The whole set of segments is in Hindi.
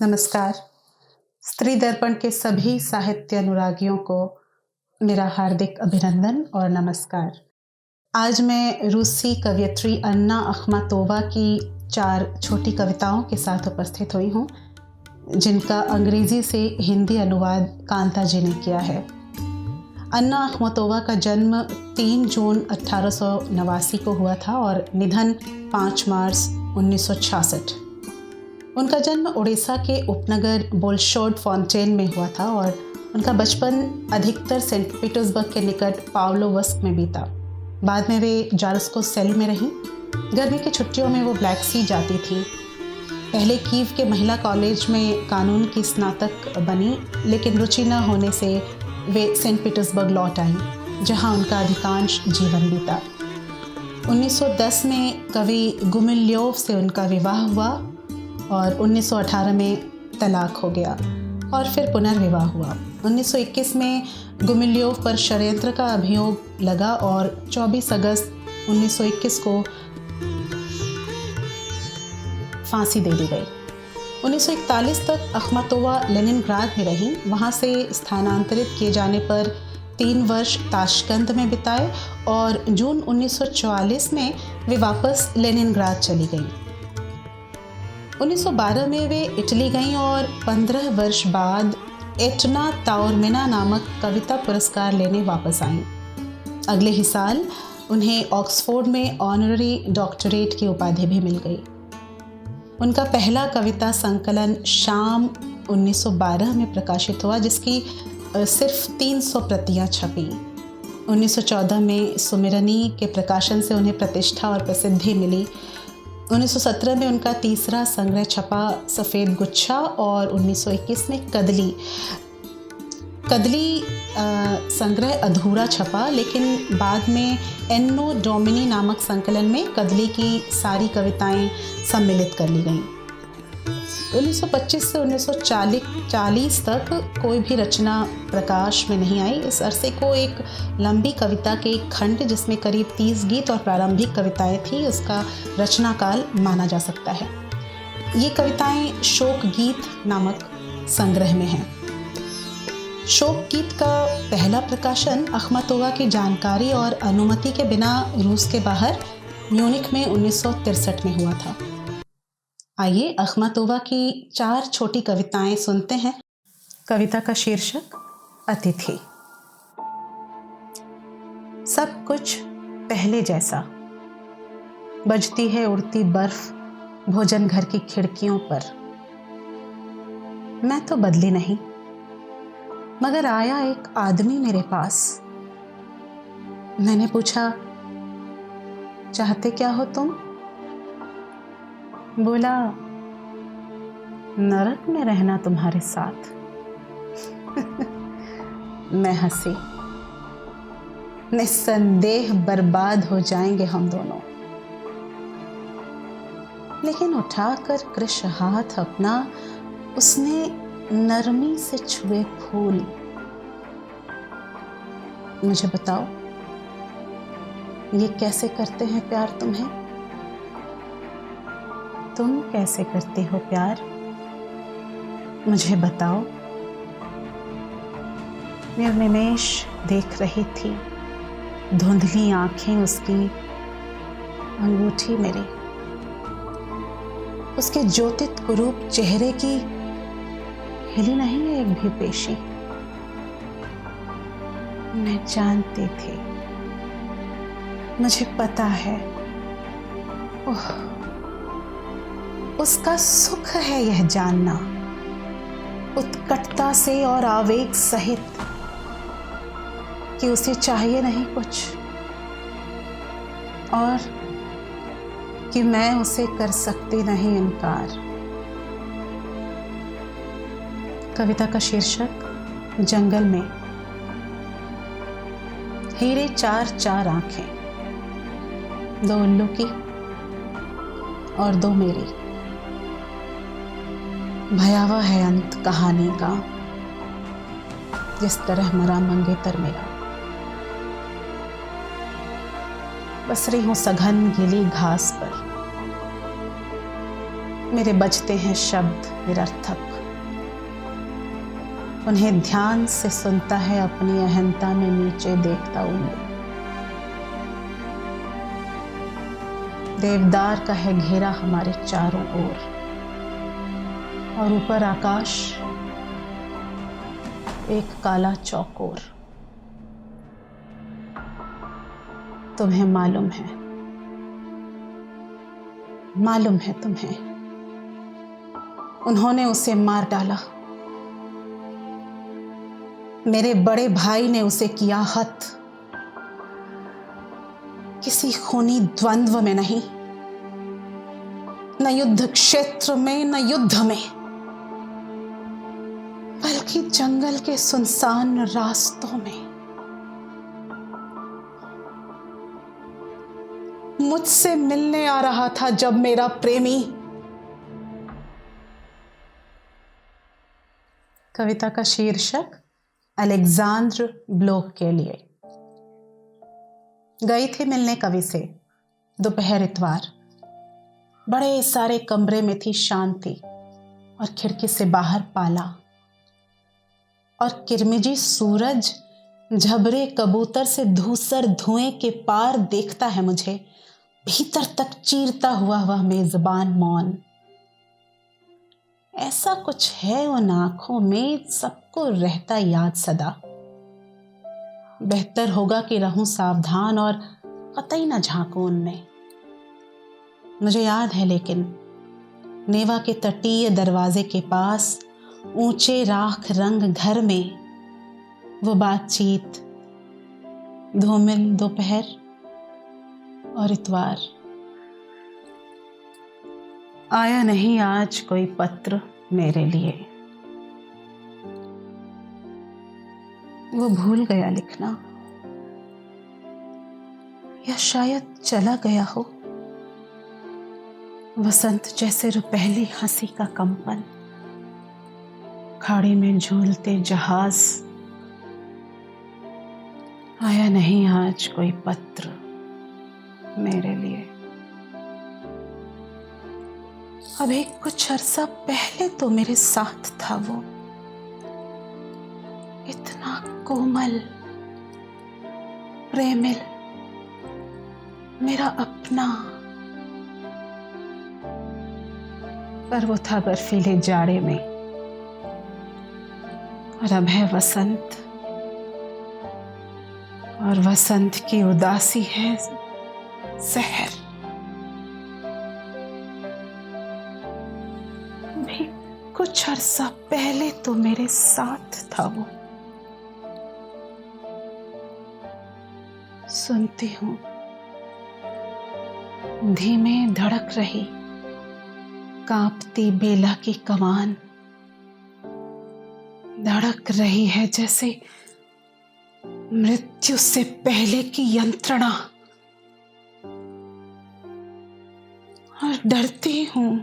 नमस्कार। स्त्री दर्पण के सभी साहित्य अनुरागियों को मेरा हार्दिक अभिनंदन और नमस्कार। आज मैं रूसी कवयित्री अन्ना अखमातोवा की 4 छोटी कविताओं के साथ उपस्थित हुई हूँ, जिनका अंग्रेजी से हिंदी अनुवाद कांता जी ने किया है। अन्ना अखमातोवा का जन्म 3 जून 1889 को हुआ था और निधन 5 मार्च 1966। उनका जन्म उड़ीसा के उपनगर बोल्शोड फॉन्टेन में हुआ था और उनका बचपन अधिकतर सेंट पीटर्सबर्ग के निकट पावलोवस्क में बीता। बाद में वे जारस्को सेल में रहीं। गर्मी की छुट्टियों में वो ब्लैक सी जाती थी। पहले कीव के महिला कॉलेज में कानून की स्नातक बनी, लेकिन रुचि न होने से वे सेंट पीटर्सबर्ग लौट आईं, जहां उनका अधिकांश जीवन बीता। 1910 में कवि गुमिल्योव से उनका विवाह हुआ और 1918 में तलाक हो गया और फिर पुनर्विवाह हुआ। 1921 में गुमिल्योव पर षड्यंत्र का अभियोग लगा और 24 अगस्त 1921 को फांसी दे दी गई। 1941 तक अखमातोवा लेनिनग्राद में रहीं। वहाँ से स्थानांतरित किए जाने पर 3 वर्ष ताशकंद में बिताए और जून 1944 में वे वापस लेनिनग्राद चली गईं। 1912 में वे इटली गईं और 15 वर्ष बाद एटना ताउरमिना नामक कविता पुरस्कार लेने वापस आईं। अगले ही साल उन्हें ऑक्सफोर्ड में ऑनररी डॉक्टरेट की उपाधि भी मिल गई। उनका पहला कविता संकलन शाम 1912 में प्रकाशित हुआ, जिसकी सिर्फ 300 प्रतियां छपीं। 1914 में सुमिरनी के प्रकाशन से उन्हें प्रतिष्ठा और प्रसिद्धि मिली। 1917 में उनका तीसरा संग्रह छपा सफ़ेद गुच्छा और 1921 में कदली संग्रह अधूरा छपा, लेकिन बाद में एन्नो डोमिनी नामक संकलन में कदली की सारी कविताएं सम्मिलित कर ली गईं। 1925 से 1940 तक कोई भी रचना प्रकाश में नहीं आई। इस अरसे को एक लंबी कविता के एक खंड, जिसमें करीब 30 गीत और प्रारंभिक कविताएं थी, उसका रचना काल माना जा सकता है। ये कविताएं शोक गीत नामक संग्रह में हैं। शोक गीत का पहला प्रकाशन अखमातोवा की जानकारी और अनुमति के बिना रूस के बाहर म्यूनिख में 1963 में हुआ था। आइए अखमातोवा की 4 छोटी कविताएं सुनते हैं। कविता का शीर्षक अतिथि। सब कुछ पहले जैसा। बजती है उड़ती बर्फ भोजन घर की खिड़कियों पर। मैं तो बदली नहीं, मगर आया एक आदमी मेरे पास। मैंने पूछा, चाहते क्या हो तुम? बोला, नरक में रहना तुम्हारे साथ। मैं हंसी। निस्संदेह बर्बाद हो जाएंगे हम दोनों। लेकिन उठाकर कृश हाथ अपना उसने नरमी से छुए फूल। मुझे बताओ, ये कैसे करते हैं प्यार तुम्हें? तुम कैसे करते हो प्यार? मुझे बताओ। निर्निमेष देख रही थी, धुंधली आंखें उसकी, अंगूठी मेरी। उसके ज्योतित कुरूप चेहरे की हिली नहीं एक भी पेशी। मैं जानती थी, मुझे पता है। ओह, उसका सुख है यह जानना, उत्कटता से और आवेग सहित, कि उसे चाहिए नहीं कुछ और कि मैं उसे कर सकती नहीं इनकार। कविता का शीर्षक जंगल में। हीरे 4 आंखें, 2 उल्लू की और 2 मेरी। भयावह है अंत कहानी का, जिस तरह मरा मंगेतर मेरा। बस रही हूं सघन गीली घास पर, मेरे बजते हैं शब्द निरर्थक। उन्हें ध्यान से सुनता है, अपनी अहंता में नीचे देखता हूँ। देवदार का है घेरा हमारे चारों ओर, और ऊपर आकाश एक काला चौकोर। तुम्हें मालूम है तुम्हें, उन्होंने उसे मार डाला। मेरे बड़े भाई ने उसे किया हत, किसी खूनी द्वंद्व में नहीं, न युद्ध क्षेत्र में न युद्ध में, बल्कि जंगल के सुनसान रास्तों में। मुझसे मिलने आ रहा था जब मेरा प्रेमी। कविता का शीर्षक अलेक्जेंड्र ब्लॉक के लिए। गई थी मिलने कवि से दोपहर इतवार। बड़े सारे कमरे में थी शांति, और खिड़की से बाहर पाला और किरमिजी सूरज झबरे कबूतर से धूसर धुएं के पार देखता है मुझे, भीतर तक चीरता हुआ वह मेजबान मौन। ऐसा कुछ है उन आंखों में, सबको रहता याद सदा। बेहतर होगा कि रहूं सावधान और कतई न झांकूं उनमें। मुझे याद है लेकिन नेवा के तटीय दरवाजे के पास ऊंचे राख रंग घर में वो बातचीत, धूमिल दोपहर और इतवार। आया नहीं आज कोई पत्र मेरे लिए, वो भूल गया लिखना, या शायद चला गया हो। वसंत जैसे रुपहली हंसी का कंपन, खाड़ी में झूलते जहाज। आया नहीं आज कोई पत्र मेरे लिए। अभी कुछ अरसा पहले तो मेरे साथ था वो, इतना कोमल प्रेमिल, मेरा अपना। पर वो था बर्फीले जाड़े में, और अब है वसंत, और वसंत की उदासी है जहर। भी कुछ अरसा पहले तो मेरे साथ था वो। सुनती हूँ धीमे धड़क रही कांपती बेला की कमान, धड़क रही है जैसे मृत्यु से पहले की यंत्रणा। और डरती हूं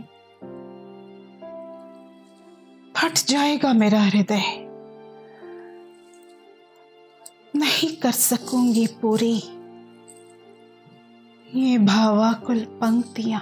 फट जाएगा मेरा हृदय, नहीं कर सकूंगी पूरी ये भावाकुल पंक्तियां।